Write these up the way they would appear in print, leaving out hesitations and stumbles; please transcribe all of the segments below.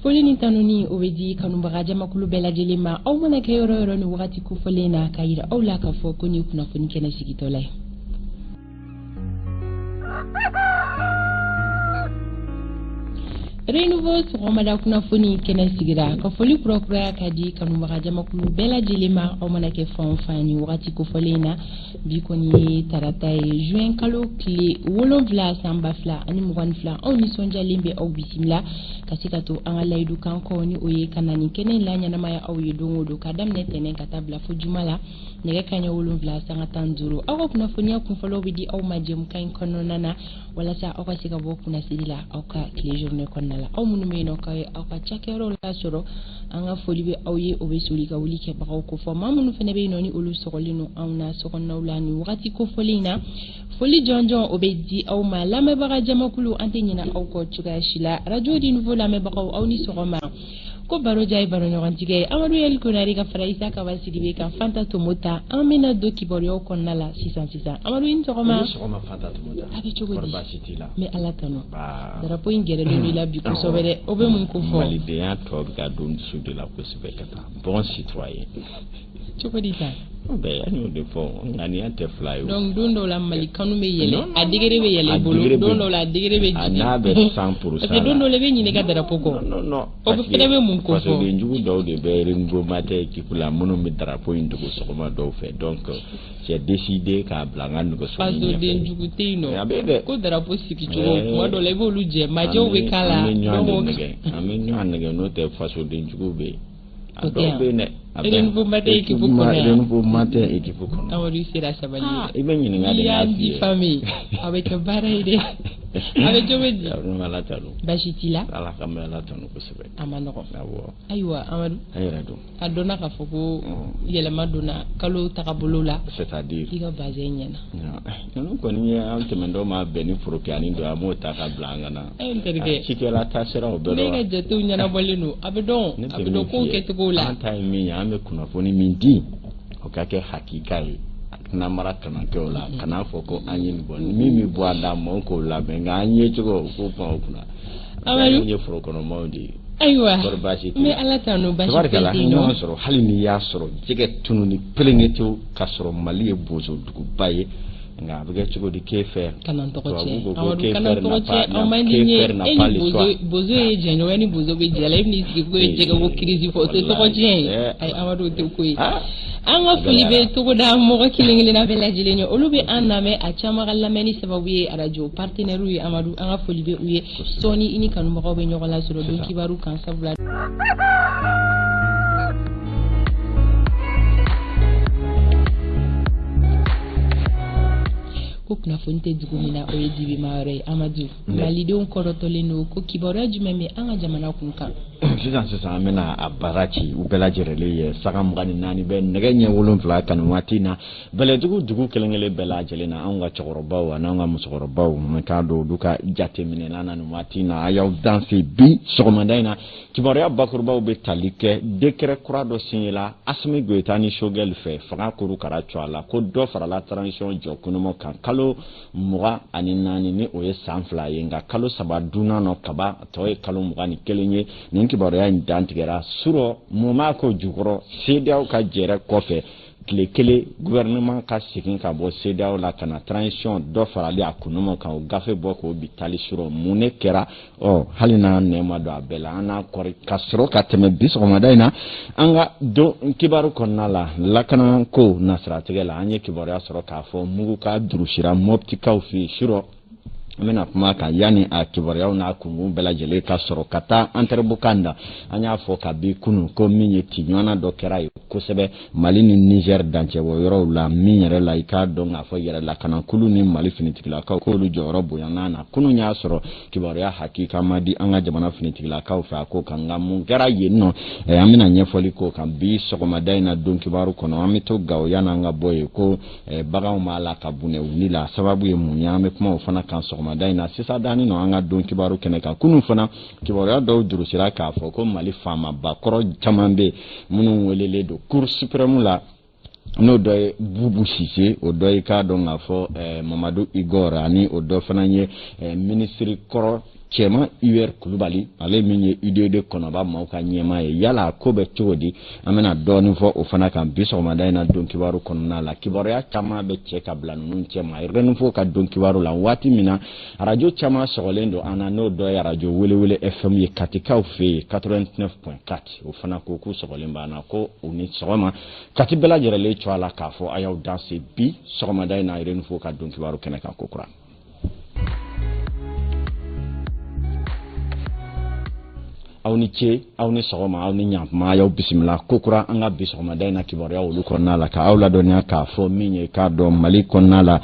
Foli ni tanuni o bɛ di kanubaga jamakulu bɛɛ lajɛlen ma aw mana kɛ yɔrɔ yɔrɔ ni wagati kofɔlen na ka yira aw la k'a fɔ ko ni kunnafoni kɛnɛ sigitɔ la ye. Renouveau sɔgɔmada kunnafoni kɛnɛ sigira ka foli kurakuraya ka di kanubaga jamakulu bɛɛ lajɛlen ma aw mana kɛ fan o fan ni wagati kofɔlen na bi kɔni ye tarata ye juin kalo tile 7 san 2022 aw nisɔndiyalen bɛ aw bisimila ka se ka to an ka layidu kan kɔ ni o ye ka na nin kɛnɛ la ɲɛnamaya aw ye don o don ka daminɛ tɛnɛn ka taa bila fo juma la nɛgɛ kaɲɛ 7 sanga 15 aw ka kunnafoniya kunfɔlɔw bɛ di aw ma jɛmukan in kɔnɔna na walasa aw ka se ka bɔ kunnasiri la aw ka tile journée kɔnɔna la aw minnu bɛ yen nɔ k'aw ye aw ka cakɛyɔrɔ la sɔrɔ an ka foli bɛ aw ye o bɛ soli ka wuli kɛbagaw ko fɔ maa minnu fana bɛ yen nɔ ni olu sɔgɔlen don anw na sokɔnɔnaw la nin wagati kofɔlen in na foli jɔnjɔn o bɛ di aw ma lamɛnbaga jamakulu an tɛ ɲinɛ aw kɔ cogoya si la radio di nouveau lamɛnbagaw aw ni sɔgɔma ko baroja ye baroɲɔgɔntigɛ Amadu Yɛli Konare ka fara Isa Kaba Sidibe kan Fanta Tomota an bɛna don kibaruyaw kɔnɔna la sisan Amadu i ni sɔgɔma. Fanta Tomota a bɛ cogo di mais Ala tanu drapeau in gɛrɛlen don la bi kosɛbɛ dɛ o bɛ mun ko fɔ malidenya tɔ bɛ ka don dusu de la kosɛbɛ ka taa bon citoyen cogo di ta bɛɛ an y'o de fɔ ŋaniya tɛ fila ye donc don dɔw la Mali kanu bɛ yɛlɛ a degere bɛ yɛlɛ i bolo don dɔw la a degere bɛ jigin n'a bɛ 100% parce que don dɔw la i bɛ ɲininka drapeau kɔ o bɛ fɛnɛ bɛ mun ko fɔ fasodenjugu dɔw de bɛ renouveau matin équipe la minnu bɛ drapeau in dogo sɔgɔma dɔw fɛ donc j'ai décidé k'a bila n ka nɛgɛso ɲɛfɛ fasodenjugu tɛ yen nɔ ko drapeau sigi cogo tuma dɔw la i b'olu jɛ majɛw bɛ k'a la an bɛ ɲɔgɔn nɛgɛ n'o tɛ fasodenjugu bɛ yen a dɔw bɛ yen dɛ renouveau matin équipe kɔnɔ renouveau matin équipe kɔnɔ Amadu sera sabali i bɛ ɲininka de n'a f'i ye famille a bɛ kɛ baara ye dɛ a bɛ cogo di Ala tanu baasi t'i la Ala ka mɛn Ala tanu kosɛbɛ a ma nɔgɔn awɔ ayiwa Amadu a yɛrɛ don a dɔnna k'a fɔ ko yɛlɛma donna kalo tagabolo la c'est-à-dire i ka bazɛn ɲɛna ninnu kɔni ye an tɛmɛtɔ ma bɛn ni forokiyani dɔ an b'o ta ka bila an kana n terikɛ cikɛla taasira o bɛɛ ne ka jatew ɲɛnabɔlen don a bɛ dɔn kow kɛcogo la an ta ye min ye an bɛ kunnafoni min di o ka kɛ hakika ye namara kana kɛ o la kana fɔ ko an ye nin bɔ min bɛ bɔ a da ma k'o labɛn nka an ye cogo k'o pan o kunna an ye forokɔnɔmaw de ye ayiwa mais Ala tanu basi tɛ yen nɔ sɔrɔ hali ni y'a sɔrɔ jɛgɛ tununi pelengetew ka sɔrɔ Mali ye bozo duguba ye nka a bɛ kɛ cogo di k'e fɛ kana tɔgɔ tiɲɛ Amadu kana tɔgɔ tiɲɛ an man di ye e ni bozo ye jɛɲɔgɔn ni bozo bɛ jɛ la e bɛn'i sigi ko ye jɛgɛ ko crise fɔ o tɛ tɔgɔ tiɲɛ ye ayi Amadu o tɛ ko ye an ka foli bɛ togoda mɔgɔ kelen kelenna bɛɛ lajɛlen ye olu bɛ an lamɛn a caman ka lamɛnni sababu ye radio partenaires ye Amadu an ka foli bɛ u ye sɔɔni i ni kanubagaw bɛ ɲɔgɔn lasɔrɔ don kibaru kan sabula ko kunnafoni tɛ dugu min na o ye dibi ma yɔrɔ ye Amadu malidenw kɔrɔtɔlen don ko kibaruya jumɛn bɛ an ka jamana kun kan sisan an bɛna a baara ci u bɛɛ lajɛlen ye saga 24 bɛ nɛgɛ ɲɛ 7 kan waati na bɛlɛdugu dugu kelen-kelen bɛɛ lajɛlen na anw ka cɛkɔrɔbaw an'an ka musokɔrɔbaw mɛ k'a dɔn olu ka jateminɛla na nin waati na a y'aw danse bi sɔgɔmada in na kibaruya bakurubaw bɛ tali kɛ décret kura dɔ signé la Asimi Goyita ni Sogɛli fɛ fanga korokara cɔ a la ko dɔ farala transition jɔ kunumu kan kalo 24 ni o ye san 2 ye nka kalo 3 dunan nɔ kaba tɔ ye kalo 21 ye nin kibaruya in dantigɛra surɔ mun b'a ko jukɔrɔ CEDEAO ka jɛrɛ kɔfɛ tile kelen gouvernement ka segin ka bɔ CEDEAO la ka na transition dɔ farali a kunumu kan o gafe bɔ k'o bi tali surɔ mun ne kɛra hali n'a nɛma don a bɛɛ la an n'a kɔri ka sɔrɔ ka tɛmɛ bi sɔgɔmada in na an ka don kibaru kɔnɔna la lakana ko nasiratigɛ la an ye kibaruya sɔrɔ k'a fɔ mugu ka durusira mɔptikaw fɛ surɔ an bɛna kuma kan yanni a kibaruyaw n'a kungun bɛɛ lajɛlen ka sɔrɔ ka taa antɛrɛbukan da an y'a fɔ ka bi kunun ko min ye tiɲɔna dɔ kɛra ye kosɛbɛ Mali ni Niger dancɛbɔ yɔrɔw la min yɛrɛ la i k'a dɔn k'a fɔ yɛrɛ la kanakulu ni Mali finitigilakaw k'olu jɔyɔrɔ bonyana na kunun y'a sɔrɔ kibaruya hakika ma di an ka jamana finitigilakaw fɛ a ko kan nka mun kɛra yen nɔ an bɛna ɲɛfɔli k'o kan bi sɔgɔmada in na don kibaru kɔnɔ an bɛ to Gawo yan'an ka bɔ yen ko baganw b'a la ka bunɛ wuli la sababu ye mun ye an bɛ kuma o fana kan sɔgɔmada in na sisan dani no an ka don kibaru kɛnɛ kan kunun fana kibaruya dɔw durusira k'a fɔ ko Mali faamaba kɔrɔ caman bɛ minnu welelen don Cour suprême la n'o dɔ ye Bubu Sise o dɔ ye k'a dɔn k'a fɔ Mamadu Igor ani o dɔ fana ye ministre kɔrɔ Cema Iwer Kulubali ale min ye UDD kɔnɔba maaw ka ɲɛmaa ye yala ko bɛ cogo di an bɛna dɔɔnin fɔ o fana kan bi sɔgɔmada in na don kibaru kɔnɔna la kibaruya caman bɛ cɛ ka bila ninnu cɛ ma yɛrɛnin ka don kibaru la waati min na arajo caman sɔgɔlen don an na n'o dɔ ye arajo welewele FM ye Katikaw fɛ yen 89.4 o fana ko k'u sɔgɔlen b'an na ko u ni sɔgɔma Kati bɛɛ lajɛlen cɔ a la k'a fɔ a y'aw danse bi sɔgɔmada in na yɛrɛnin ka don kibaru kɛnɛ kan ko kura. Aw ni ce aw ni sɔgɔma aw ni ɲantuma y'aw bisimila kokura an ka bi sɔgɔmada in na kibaruya olu kɔnɔna la ka aw ladɔnniya k'a fɔ min ye k'a dɔn Mali kɔnɔna la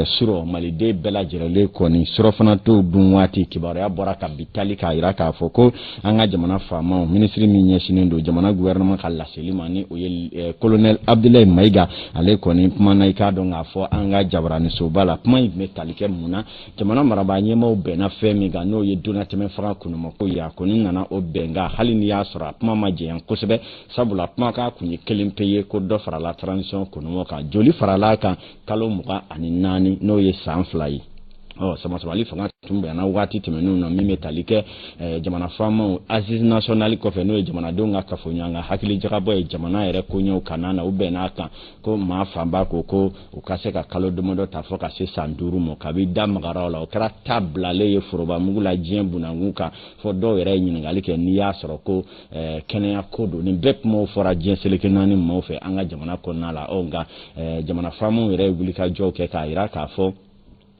surɔ maliden bɛɛ lajɛlen kɔni surɔ fana t'o dun waati kibaruya bɔra ka bi tali k'a jira k'a fɔ ko an ka jamana faamaw minisiri min ɲɛsinnen don jamana gouvernement ka laseli ma ni o ye colonel Abdoulaye Mayiga ale kɔni kuma na i k'a dɔn k'a fɔ an ka jabaranisoba la kuma in tun bɛ tali kɛ mun na jamana marabaa ɲɛmaaw bɛnna fɛn min kan n'o ye donatɛmɛ fanga kunumako ye a kɔni nana o benga hali ni y'a sɔrɔ a kuma ma jɛyan kosɛbɛ sabula kuma ka kun ye kelen pe ye ko dɔ farala transition kunumo kan joli farala kan kalo 24 n'o ye san 2 ye samasabali fanga tun bɛnna waati tɛmɛnenw na min bɛ tali kɛ jamana faamaw assise nationale kɔfɛ n'o ye jamanadenw ka kafoɲɔgɔnya hakili jagabɔ ye jamana yɛrɛ koɲɛw kanna na u bɛn'a kan ko maa fanba ko u ka se ka kalo damadɔ ta fɔ ka se san 5 ma kabi da magaraw la o kɛra ta bilalen ye foroba mugu la diɲɛ bunakun kan fɔ dɔw yɛrɛ ye ɲininkali kɛ n'i y'a sɔrɔ ko kɛnɛya ko don nin bɛɛ kumaw fɔra diɲɛ seleke naani maaw fɛ an ka jamana kɔnɔna la nka jamana faamaw yɛrɛ ye wulikajɔw kɛ k'a jira k'a fɔ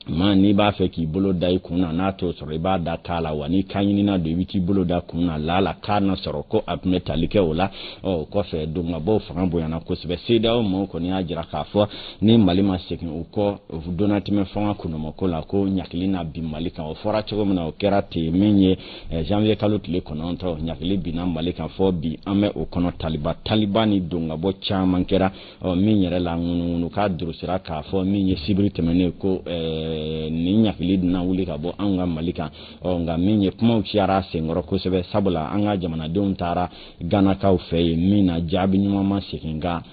n'i b'a fɛ k'i bolo da i kun na n'a t'o sɔrɔ i b'a da k'a la wa ni kan ɲinina don i bɛ t'i bolo da kun na la k'a na sɔrɔ ko a tun bɛ tali kɛ o la kɔfɛ dongabaw fanga bonyana kosɛbɛ CEDEAO maaw kɔni y'a jira k'a fɔ ni Mali ma segin u kɔ donatɛmɛ fanga kunumako la ko ɲakili na bin Mali kan o fɔra cogo min na o kɛra ten min ye janvier kalo tile 9 ɲakili binna Mali kan fɔ bi an bɛ o kɔnɔ taliba ni dongabɔ caman kɛra min yɛrɛ la ŋunuŋunu k'a durusira k'a fɔ min ye sibiri tɛmɛnen ko ni ɲakili dina wuli ka bɔ an ka Mali kan nka min ye kumaw ciyara senkɔrɔ kosɛbɛ sabula an ka jamanadenw taara Ganakaw fɛ yen min na jaabi ɲuman ma segin nka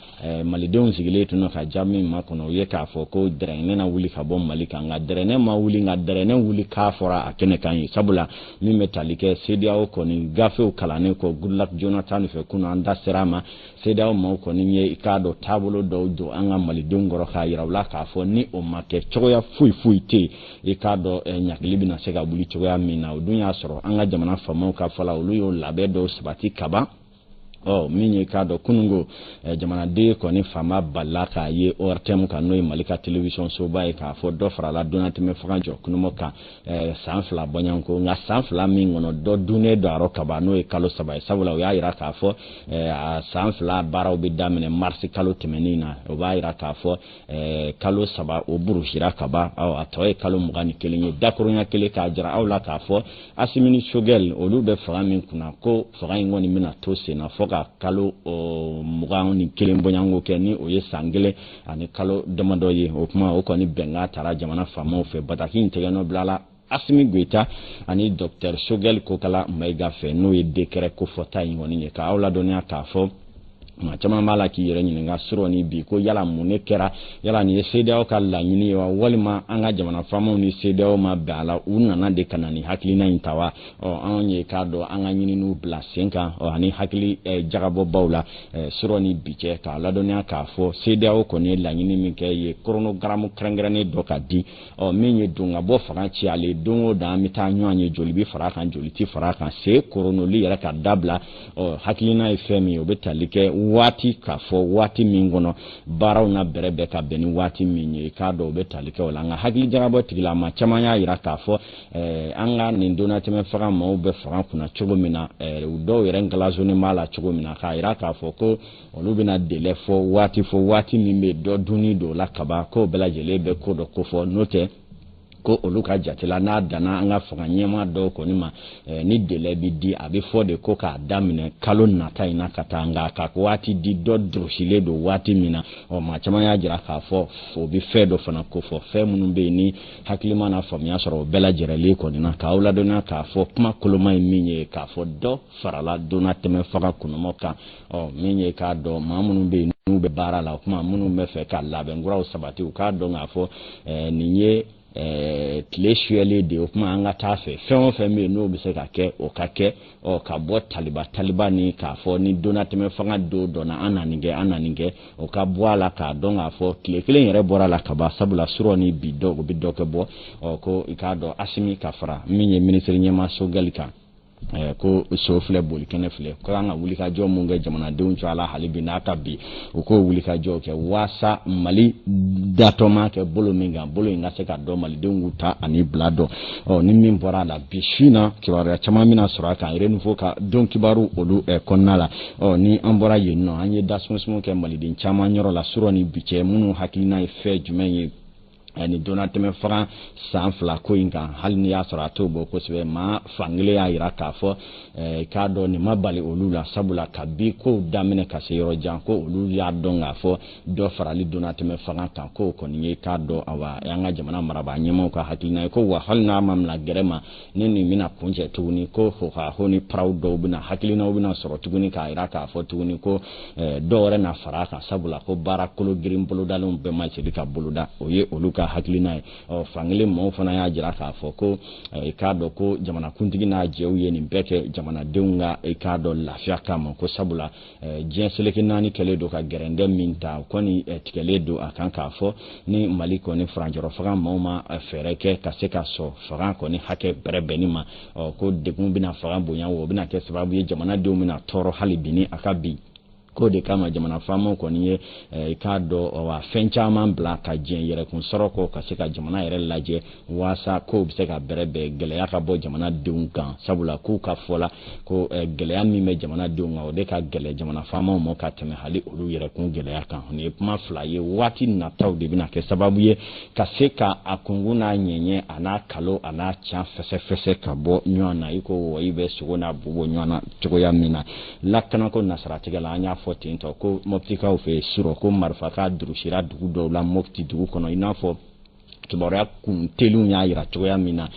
malidenw sigilen tun ka jaabi ma kɔnɔ u ye k'a fɔ ko dɛrɛnɛ na wuli ka bɔ Mali kan nka dɛrɛnɛ ma wuli nka dɛrɛnɛ wuli k'a fɔra a kɛnɛ kan ye sabula min bɛ tali kɛ CEDEAO kɔni gafew kalannen kɔ Goodluck Jonathan fɛ kunu an da sera ma CEDEAO maaw kɔni ye i k'a dɔn taabolo dɔw don an ka malidenw kɔrɔ k'a yira u la k'a fɔ ni o ma kɛ cogoya foyi tɛ i k'a dɔn ɲakili bɛna se ka wuli cogoya min na o dun y'a sɔrɔ an ka jamana faamaw ka fɔla olu y'o labɛn dɔw sabati kaban min ye k'a dɔn kunungo jamanaden kɔni faama balila k'a ye ORTM kan n'o ye Mali ka télévision soba ye k'a fɔ dɔ farala donatɛmɛ fanga jɔ kunumo kan san 2 bɔɲanko nka san 2 min kɔnɔ dɔ dunnen don a rɔ kaban n'o ye kalo 3 ye sabula o y'a jira k'a fɔ san 2 baaraw bɛ daminɛ marisi kalo tɛmɛnen na o b'a jira k'a fɔ kalo 3 o burusira kaban a tɔ ye kalo 21 ye dakurunya kelen k'a jira aw la k'a fɔ Assimi Sogɛl olu bɛ fanga min kunna ko fanga in kɔni bɛna to sen na fɔ ka kalo 21 bɔɲanko kɛ ni o ye san 1 ani kalo damadɔ ye o kuma o kɔni bɛnka taara jamana faamaw fɛ bataki in tɛgɛnɔ bilala Assimi Goïta ani Dr Sogɛl Kokala Mayiga fɛ n'o ye décret kofɔta in kɔni ye k'aw ladɔnniya k'a fɔ ma caman b'a la k'i yɛrɛ ɲininka surɔ ni bi ko yala mun ne kɛra yala nin ye CEDEAO ka laɲini ye wa walima an ka jamana faamaw ni CEDEAO ma bɛn a la u nana de ka na ni hakilina in ta wa anw ye k'a dɔn an ka ɲininiw bila sen kan ani hakili jagabɔbaw la surɔ ni bi cɛ k'a ladɔnniya k'a fɔ CEDEAO kɔni ye laɲini min kɛ ye chronogramme kɛrɛnkɛrɛnnen dɔ ka di min ye don ka bɔ fanga ci ale don o don an bɛ taa ɲɔgɔn ye joli bɛ fara kan joli tɛ fara kan se koronoli yɛrɛ ka dabila hakilina ye fɛn min ye o bɛ tali kɛ waati k'a fɔ waati min kɔnɔ baaraw na bɛrɛ bɛɛ ka bɛn ni waati min ye k'a dɔn o bɛ tali kɛ o la nka hakili jagabɔ tigilama caman y'a jira k'a fɔ an ka nin donatɛmɛ fanga maaw bɛ fanga kunna cogo min na dɔw yɛrɛ ngalazonen b'a la cogo min na k'a jira k'a fɔ ko olu bɛna délai fɔ waati min bɛ dɔ dunni don o la kaban k'o bɛɛ lajɛlen bɛ ko dɔ kofɔ n'o tɛ ko olu ka jatela n'a danna an ka fanga ɲɛma dɔw kɔni ma ni délai bi di a bɛ fɔ de ko k'a daminɛ kalo nata in na ka taa nka ka waati di dɔ dɔrɔsilen don waati min na maa caman y'a jira k'a fɔ o bɛ fɛn dɔ fana ko fɔ fɛn minnu bɛ yen ni hakilima n'a faamuya sɔrɔ o bɛɛ lajɛlen kɔni na k'aw ladɔnniya k'a fɔ kuma koloma ye min ye k'a fɔ dɔ farala donatɛmɛ fanga kunumɔ kan min ye k'a dɔn maa minnu bɛ yen n'u bɛ baara la o kuma minnu bɛ fɛ ka labɛn kuraw sabati u k'a dɔn k'a fɔ nin ye tile suyɛli de o kuma an ka taa fɛ fɛn o fɛn bɛ yen n'o bɛ se ka kɛ o ka kɛ ka bɔ taliba ni k'a fɔ ni donna tɛmɛ fanga do dɔnna an na nin kɛ o ka bɔ a la k'a dɔn k'a fɔ tile kelen yɛrɛ bɔra la ka ban sabula surɔ ni bi dɔ o bɛ dɔ kɛ bɔ ko i k'a dɔn Asimi ka fara min ye minisiri ɲɛmaa Sogɛli kan ko so filɛ boli kɛnɛ filɛ ko an ka wuli ka jɔ mun kɛ jamanadenw cɔ ala hali bi n'a ka bi o ko wuli ka jɔ kɛ waasa Mali datɔma kɛ bolo min kan bolo in ka se ka dɔn malidenw k'u ta ani bila dɔn ni min bɔra a la bi su in na kibaruya caman mina sɔrɔ a kan renouveau ka don kibaru olu kɔnɔna la ni an bɔra yen nɔ an ye dasumunsumun kɛ maliden caman yɔrɔ la surɔ ni bi cɛ minnu hakilina ye fɛn jumɛn ye ni donna tɛmɛ faga san 2 ko in kan hali ni y'a sɔrɔ a t'o bɔ kosɛbɛ maa fankelen y'a yira k'a fɔ k'a dɔn nin ma bali olu la sabula ka bi kow daminɛ ka se yɔrɔ jan ko olu y'a dɔn k'a fɔ dɔ farali donna tɛmɛ faga kan ko kɔni ye k'a dɔn awa an ka jamana marabaa ɲɛmaw ka hakilina ye ko wa hali n'a ma mina gɛrɛ ma ni nin bɛna kuncɛ tuguni ko ho ni paraw dɔw bɛna hakilinaw bɛna sɔrɔ tuguni k'a yira k'a fɔ tuguni ko dɔw wɛrɛ na fara a kan sabula ko baara kolo girin bolodalenw bɛɛ ma seli ka boloda o ye olu ka hakilina ye fankelen maaw fana y'a jira k'a fɔ ko i k'a dɔn ko jamanakuntigi n'a jɛw ye nin bɛɛ kɛ jamanadenw ka i k'a dɔn lafiya kama ko sabula diɲɛ seleke naani kɛlen don ka gɛrɛndɛ min ta kɔni tigɛlen don a kan k'a fɔ ni Mali kɔni farancɔrɔ faga maaw ma fɛɛrɛ kɛ ka se ka sɔn faga kɔni hakɛ bɛrɛbɛnni ma ko degun bɛna faga bonya o bɛna kɛ sababu ye jamanadenw bɛna tɔɔrɔ hali bi ni a ka bi ko de kama jamana faamaw kɔni ye i k'a dɔn wa fɛn caman bila ka diɲɛ yɛrɛkun sɔrɔ kɔ ka se ka jamana yɛrɛ lajɛ waasa kow bɛ se ka bɛrɛbɛn gɛlɛya ka bɔ jamanadenw kan sabula k'u ka fɔ la ko gɛlɛya min bɛ jamanadenw kan o de ka gɛlɛ jamana faamaw ma ka tɛmɛ hali olu yɛrɛkun gɛlɛya kan nin ye kuma fila ye waati nataw de bɛna kɛ sababu ye ka se ka a kungun n'a ɲɛɲɛ a n'a kalo a n'a can fɛsɛfɛsɛ ka bɔ ɲɔgɔn na i ko wɔyi bɛ sogo n'a bubo ɲɔgɔn na cogoya min na lakanako nasaratigɛ la an y'a fɔ ten tɔ ko Moptikaw fɛ surɔ ko marifa ka durusira dugu dɔw la Mopti dugu kɔnɔ i n'a fɔ kibaruya kun teliw y'a yira cogoya min na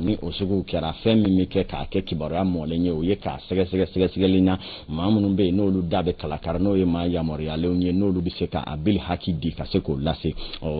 ni o sugu kɛra fɛn min bɛ kɛ k'a kɛ kibaruya mɔlen ye o ye k'a sɛgɛsɛgɛli na maa minnu bɛ yen n'olu da bɛ kalakara n'o ye maa yamaruyalen ye n'olu bɛ se k'a bili haki di ka se k'o lase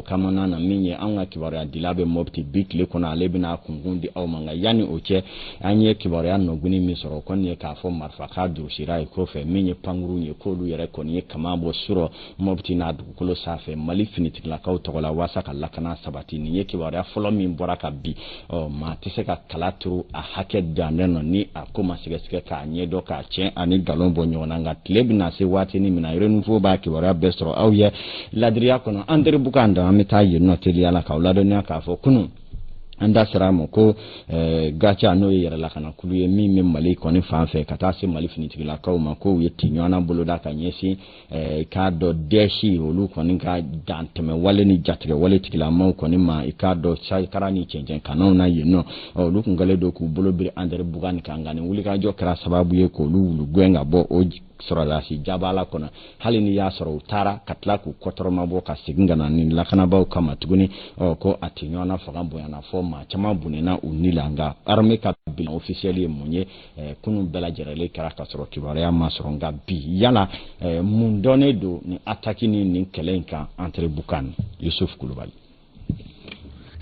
kamana na min ye an ka kibaruya dila bɛ Mopti bi tile kɔnɔ ale bɛna kunkun di aw ma nka yanni o cɛ an ye kibaruya nɔguni min sɔrɔ o kɔni ye k'a fɔ marifa ka durusira ye kɔfɛ min ye pankuru ye k'olu yɛrɛ kɔni ye kama bɔ surɔ Mopti n'a dugukolo sanfɛ Mali finitigilakaw tɔgɔ la waasa ka lakana sabati nin ye kibaruya fɔlɔ min bɔra ka bi maa tɛ se ka kala turu a hakɛ dannen nɔ ni a ko ma sɛgɛsɛgɛ k'a ɲɛdɔn k'a tiɲɛ ani nkalon bɔ ɲɔgɔn na nka tile bɛna se waati min na renouveau b'a kibaruya bɛɛ sɔrɔ aw ye ladiriya kɔnɔ an teri bukan da an bɛ taa yen nɔ teliya la k'aw ladɔnniya k'a fɔ kunun an da sera ma ko gacha n'o ye yɛrɛla kana kulu ye min bɛ Mali kɔni fan fɛ ka taa se Mali finitigilakaw ma k'u ye tiɲɔgɔnna boloda ka ɲɛsin k'a dɔn dɛsi olu kɔni ka dantɛmɛ wale ni jatigɛ wale tigilamaw kɔni ma i k'a dɔn sakara ni cɛncɛn kanaw na yen nɔ olu kun kɛlen don k'u bolo biri André Bugani kan nka nin wulikajɔ kɛra sababu ye k'olu wulu gɛn ka bɔ o sɔrɔdasi jabala kɔnɔ hali ni y'a sɔrɔ u taara ka tila k'u kɔtɔrɔmabɔ ka segin ka na ni lakanabaw kama tuguni ko a tɛ ɲɔgɔnna fanga bonyana fɔ maa caman bunena u ni la nka armée ka bilan officiel ye mun ye kunun bɛɛ lajɛlen kɛra ka sɔrɔ kibaruya ma sɔrɔ nka bi yala mun dɔnnen don ni attaque ni nin kɛlɛ in kan entre Bukani Yusuf Kulubali.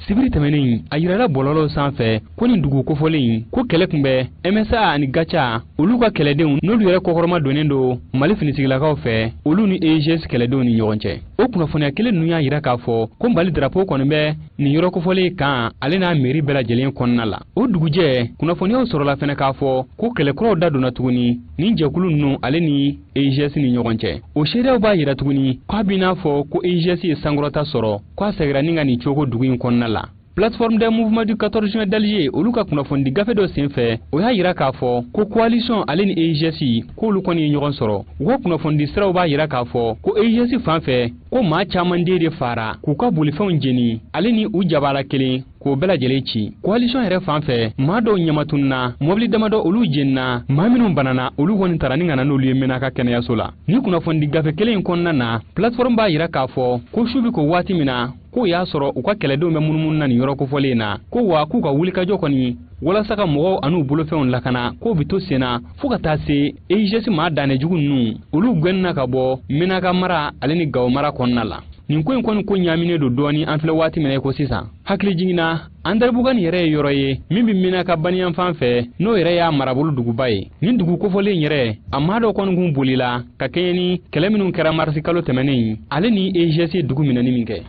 Sibiri tɛmɛnen a yirala bɔlɔlɔ sanfɛ ko nin dugu kofɔlen ko kɛlɛ kun bɛ MSA ani Gacha olu ka kɛlɛdenw n'olu yɛrɛ kɔkɔrɔma donnen don Mali finitigilakaw fɛ olu ni EGS kɛlɛdenw ni ɲɔgɔn cɛ o kunnafoniya kelen ninnu y'a yira k'a fɔ ko Mali drapeau kɔni bɛ nin yɔrɔ kofɔlen kan ale n'a mairie bɛɛ lajɛlen kɔnɔna la o dugujɛ kunnafoniyaw sɔrɔla fɛnɛ k'a fɔ ko kɛlɛkuraw da donna tuguni nin jɛkulu ninnu ale ni EGS ni ɲɔgɔn cɛ o seerew b'a yira tuguni k'a b'i n'a fɔ ko EGS ye sankɔrɔta sɔrɔ k'a sɛgira ni ka nin cogo dugu in kɔnɔna la plateforme des mouvements du 14 juin d'Alger olu ka kunnafoni gafe dɔ senfɛ o y'a yira k'a fɔ ko coalition ale ni EGS k'olu kɔni ye ɲɔgɔn sɔrɔ u ka kunnafoni siraw b'a yira k'a fɔ ko EGS fan fɛ ko maa caman den de fara k'u ka bolifɛnw jeni ale ni u jabala kelen k'o bɛɛ lajɛlen ci coalition yɛrɛ fan fɛ maa dɔw ɲamatunna mobili damadɔ olu jenina maa minnu banana olu kɔni tara ni ka na n'olu ye mɛnna ka kɛnɛyaso la ni kunnafoni gafe kelen in kɔnɔna na plateforme b'a yira k'a fɔ ko su bɛ ko waati min na ko y'a sɔrɔ u ka kɛlɛdenw bɛ munumunu na nin yɔrɔ kofɔlen na ko wa k'u ka wulikajɔ kɔni walasa ka mɔgɔw an'u bolofɛnw lakana k'o bi to senna fo ka taa se EGS maa dannejugu ninnu olu gɛnna ka bɔ Menaka mara ale ni Gao mara kɔnɔna la nin ko in kɔni ko ɲamine do dɔɔni an filɛ waati minɛ ko sisan hakili jigina Andarabugan yɛrɛ ye yɔrɔ ye min bɛ mina ka baniyan fan fɛ n'o yɛrɛ y'a marabolo duguba ye nin dugu kofɔlen yɛrɛ a maa dɔ kɔni kun bolila ka kɛɲɛ ni kɛlɛ minnu kɛra marisi kalo tɛmɛnen ale ni EGC dugu minɛni min kɛ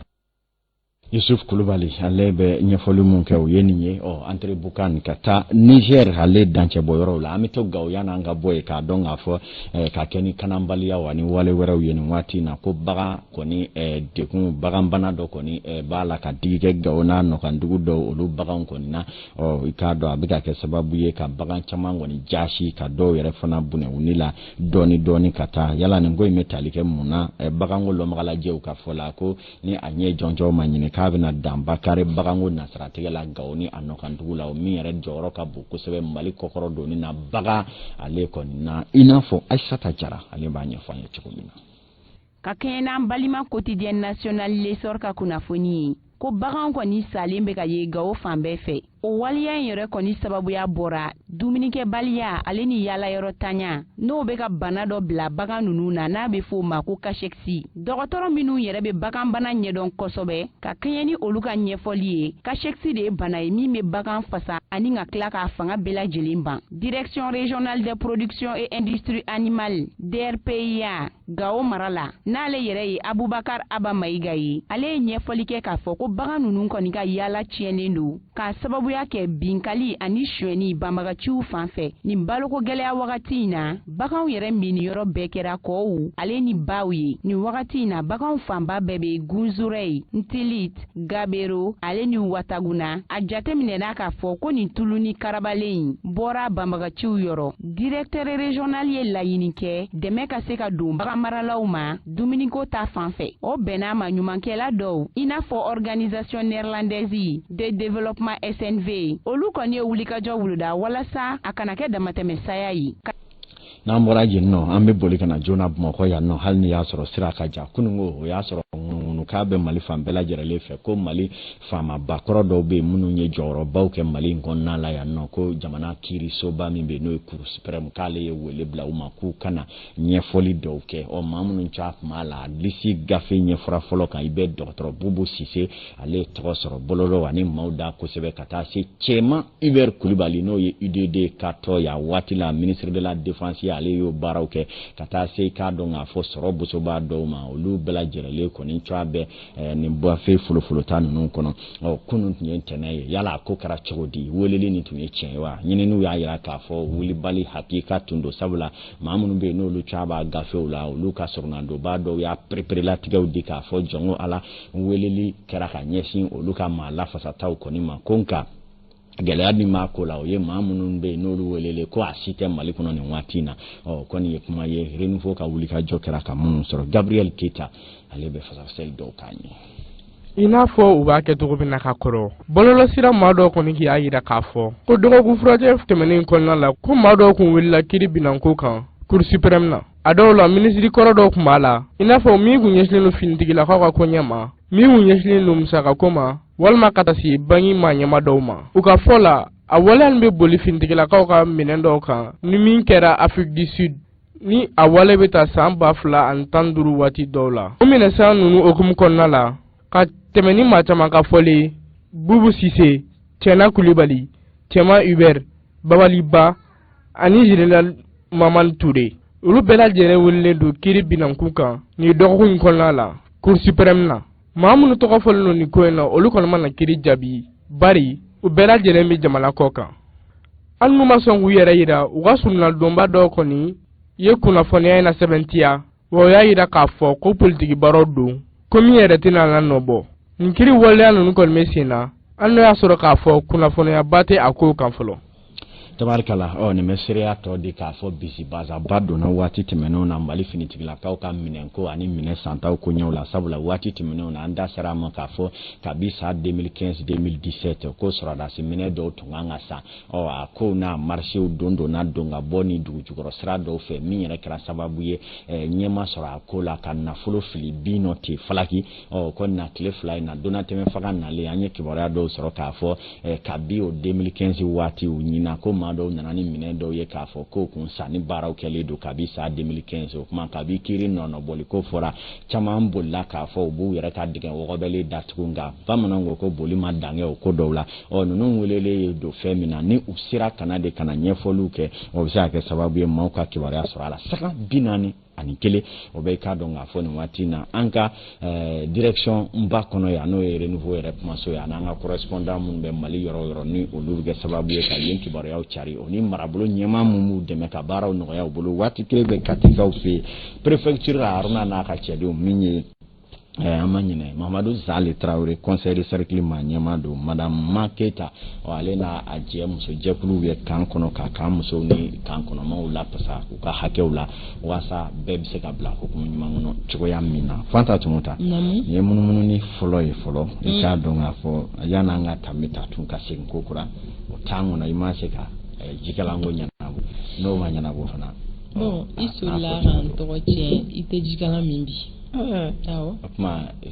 Yusuf Kulubali ale bɛ ɲɛfɔli mun kɛ o ye nin ye entre Bukan ka taa Niger ale dancɛ bɔ yɔrɔ la an bɛ to gawo yana an ka bɔ ye k'a dɔn k'a fɔ ka kɛ ni kananbaliya wa ni wale wɛrɛw ye nin waati na ko bagan kɔni dekun bagan bana dɔ kɔni b'a la ka digi kɛ gawo n'a nɔkandugu dɔw olu baganw kɔni na i k'a dɔn a bɛ ka kɛ sababu ye ka bagan caman kɔni jasi ka dɔw yɛrɛ fana bunɛwuni la dɔɔni ka taa yala nin ko in bɛ tali kɛ mun na baganko lɔmagalajɛw ka fɔ la ko ni a ɲɛ jɔnjɔw ma ɲini k'a bɛna danba kari baganko nasaratigɛ la gawo ni a nɔkandugu la o min yɛrɛ jɔyɔrɔ ka bon kosɛbɛ Mali kɔkɔrɔ donni na bagan ale kɔni na i n'a fɔ Aissata Jara ale b'a ɲɛfɔ an ye cogo min na ka kɛɲɛ n'an balima quotidien national L'Essor ka kunnafoni ye ko bagan kɔni salen bɛ ka ye gawo fan bɛɛ fɛ o waliya in yɛrɛ kɔni sababuya bɔra dumunikɛbaliya ale ni yalayɔrɔ tanya n'o bɛ ka bana dɔ bila bagan ninnu na n'a bɛ f'o ma ko kashexi dɔgɔtɔrɔ minnu yɛrɛ bɛ bagan bana ɲɛdɔn kosɛbɛ ka kɛɲɛ ni olu ka ɲɛfɔli ye kashexi de ye bana ye min bɛ bagan fasa ani ka tila k'a fanga bɛɛ lajɛlen ban direction régionale des productions et industries animales DRPIA gawo mara la n'ale yɛrɛ ye Abubakar Aba Mayiga ye ale ye ɲɛfɔli kɛ k'a fɔ ko bagan ninnu kɔni ka yala tiɲɛnen don k'a sababuya kɛ binkali ani suɲɛni banbagaciw fan fɛ nin baloko gɛlɛya wagati in na baganw yɛrɛ miniyɔrɔ bɛɛ kɛra kɔw ale ni baw ye nin wagati in na baganw fanba bɛɛ bɛ Gunzurɛ Ntilit Gabero ale ni Wataguna a jateminɛna k'a fɔ ko nin tulu ni karabalen bɔra banbagaciw yɔrɔ directeur régional ye laɲini kɛ dɛmɛ ka se ka don bagan maralaw ma dumuniko ta fan fɛ o bɛn'a ma ɲumankɛla dɔw i n'a fɔ organisation néerlandaise de développement SNV olu kɔni ye wulikajɔ wuluda walasa a kana kɛ damatɛmɛ saya ye n'an bɔra yen nɔ an bɛ boli ka na joona Bamakɔ yan nɔ hali ni y'a sɔrɔ sira ka jan kunungo o y'a sɔrɔ k'a bɛ Mali fan bɛɛ lajɛlen fɛ ko Mali faamaba kɔrɔ dɔw bɛ yen minnu ye jɔyɔrɔbaw kɛ Mali in kɔnɔna la yan nɔ ko jamana kiirisoba min bɛ yen n'o ye Cour suprême k'ale ye wele bila u ma k'u kana ɲɛfɔli dɔw kɛ maa minnu cɛ kuma la lisi gafe ɲɛfɔra fɔlɔ kan i bɛ dɔgɔtɔrɔ Bubu Sise ale tɔgɔ sɔrɔ bɔlɔlɔ ani maaw da kosɛbɛ ka taa se cɛman Hubert Kulibali n'o ye UDD ka tɔ ya waati la ministre de la défense ale y'o baaraw kɛ ka taa se k'a dɔn k'a fɔ sɔrɔ bosoba dɔw ma olu bɛɛ lajɛlen kɔni cogoya bɛ nin bɔfɛ folofolotan ninnu kɔnɔ kunun tun ye ntɛnɛn ye yala ko kɛra cogo di weleli nin tun ye tiɲɛ ye wa ɲininiw y'a yira k'a fɔ wulibali hakika tun don sabula maa minnu bɛ yen n'olu cogoya b'a gafew la olu ka sɔrɔnadonba dɔw y'a pereperelatigɛw di k'a fɔ jɔnko ala weleli kɛra ka ɲɛsin olu ka maa lafasataw kɔni ma ko nka gɛlɛya min b'a ko la o ye maa minnu bɛ yen n'olu welele ko a si tɛ Mali kɔnɔ nin waati in na kɔni ye kuma ye Renouveau ka wulikajɔ kɛra ka minnu sɔrɔ Gabriel Keita ale bɛ fasafasɛli dɔw k'a ɲɛ i n'a fɔ u b'a kɛ cogo min na ka kɔrɔ bɔlɔlɔsira maa dɔw kɔni k'i y'a yira k'a fɔ ko dɔgɔkun furajɛ tɛmɛnen kɔnɔna la ko maa dɔw kun wulila kiiri binanko kan Cour suprême na a dɔw la minisiri kɔrɔ dɔw kun b'a la i n'a fɔ min kun ɲɛsilen don finitigilakaw ka koɲɛ ma min kun ɲɛsilen don musakako ma walima ka taa se bangi maa ɲɛma dɔw ma u ka fɔ la a waleya bɛ boli finitigilakaw ka minɛn dɔw kan ni min kɛra Afrique du Sud ni a wale bɛ taa san 2015 waati dɔw la o minɛsan ninnu okumu kɔnɔna la ka tɛmɛ ni maa caman ka fɔli Bubu Sise Tiɛna Kulibali Cɛma Hubert Babaliba ani Général Mamani Touré olu bɛɛ lajɛlen welilen don kiiri binanku kan ni dɔgɔkun kɔnɔna la Cour suprême na maa minnu tɔgɔ fɔlen don nin ko in na olu kɔni ma na kiiri jaabi bari u bɛɛ lajɛlen bɛ jamana kɔ kan hali n'u ma sɔn k'u yɛrɛ yira u ka surunalidonba dɔw kɔni ye kunnafoniya in na sɛbɛntiya wa u y'a yira k'a fɔ ko politiki baaraw don ko min yɛrɛ tɛna an ka nɔbɔ nin kiiri waleya ninnu kɔni bɛ sen na hali n'o y'a sɔrɔ k'a fɔ kunnafoniyaba tɛ a kow kan fɔlɔ tabarikala nin bɛ seereya tɔ de k'a fɔ bisibasaba donna waati tɛmɛnenw na Mali finitigilakaw ka minɛnko ani minɛ santaw koɲɛw la sabula waati tɛmɛnenw na an da sera a ma k'a fɔ kabi sa 2015-2017 ko sɔrɔdasi minɛ dɔw tun kan ka san a kow n'a marchew don n'a don ka bɔ ni dugujukɔrɔ sira dɔw fɛ min yɛrɛ kɛra sababu ye ɲɛma sɔrɔ a ko la ka nafolo fili bin nɔ ten falaki ko na tile fila in na donna tɛmɛ faga nalen an ye kibaruya dɔw sɔrɔ k'a fɔ kabi o 2015 waati u ɲina ko maa ɲɛma dɔw nana ni minɛ dɔw ye k'a fɔ ko kun sanni baaraw kɛlen don kabi sa 2015 o kuma kabi kiri nɔnɔbɔli ko fɔra caman bolila k'a fɔ u b'u yɛrɛ ka dingɛ wɔgɔbɛli datugu nka bamananw ko boli ma dange o ko dɔw la ninnu welelen don fɛn min na ni u sera kana de kana ɲɛfɔliw kɛ o bɛ se ka kɛ sababu ye maaw ka kibaruya sɔrɔ a la saga 40 ani kelen o bɛ k'a dɔn k'a fɔ nin waati in na an ka direction ba kɔnɔ yan n'o ye renouveau yɛrɛ kumaso ye ani an ka correspondant minnu bɛ Mali yɔrɔ yɔrɔ ni olu bɛ kɛ sababu ye ka yen kibaruyaw cari o ni marabolo ɲɛmaa minnu b'u dɛmɛ ka baaraw nɔgɔya u bolo waati kelen bɛ Katikaw fɛ yen préfecture la Haruna n'a ka cɛdenw min ye an ma ɲinɛ Mamadou Zale Traoré conseil de cercle ma ɲɛmaa don madame Maketa ale n'a a jɛ muso jɛkuluw ye kan kɔnɔ ka kan musow ni kan kɔnɔmaw la pasa u ka hakɛw la walasa bɛɛ bɛ se ka bila hukumu ɲuman kɔnɔ cogoya min na Fanta Tumota nin ye munumunu ni fɔlɔ ye fɔlɔ i k'a dɔn k'a fɔ yan'an ka tɛmɛ ta tun ka segin ko kura o temps kɔnɔ i ma se ka jikalanko ɲɛnabɔ n'o ma ɲɛnabɔ fana bon i solila ka n tɔgɔ tiɲɛ i tɛ jikalan min bi awɔ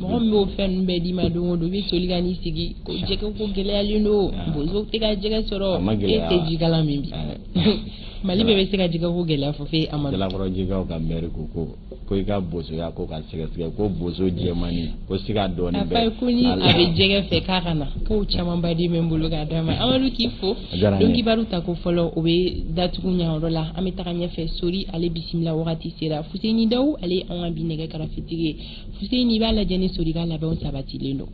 mɔgɔ min b'o fɛn ninnu bɛɛ d'i ma don o don i bɛ soli ka n'i sigi ko jɛgɛ ko gɛlɛyalen don bozo tɛ ka jɛgɛ sɔrɔ e tɛ jikalan min bi Mali bɛɛ bɛ se ka jɛgɛ ko gɛlɛya fɔ fɛ Amadu Jalakɔrɔ jɛgɛw ka maire ko i ka bozoya ko ka sɛgɛsɛgɛ ko bozo jɛmani ko siga dɔɔnin bɛɛ a ko ni a bɛ jɛgɛ fɛ k'a ka na ko caman ba di bɛ n bolo k'a d'a ma Amadu k'i fo donc kibaru ta ko fɔlɔ o bɛ datugu ɲɛyɔrɔ la an bɛ taga ɲɛfɛ Sori ale bisimila wagati sera Fuseni Dawu ale an ka bi nɛgɛ karafetigi ye Fuseni i b'a lajɛ ni Sori ka labɛnw sabatilen don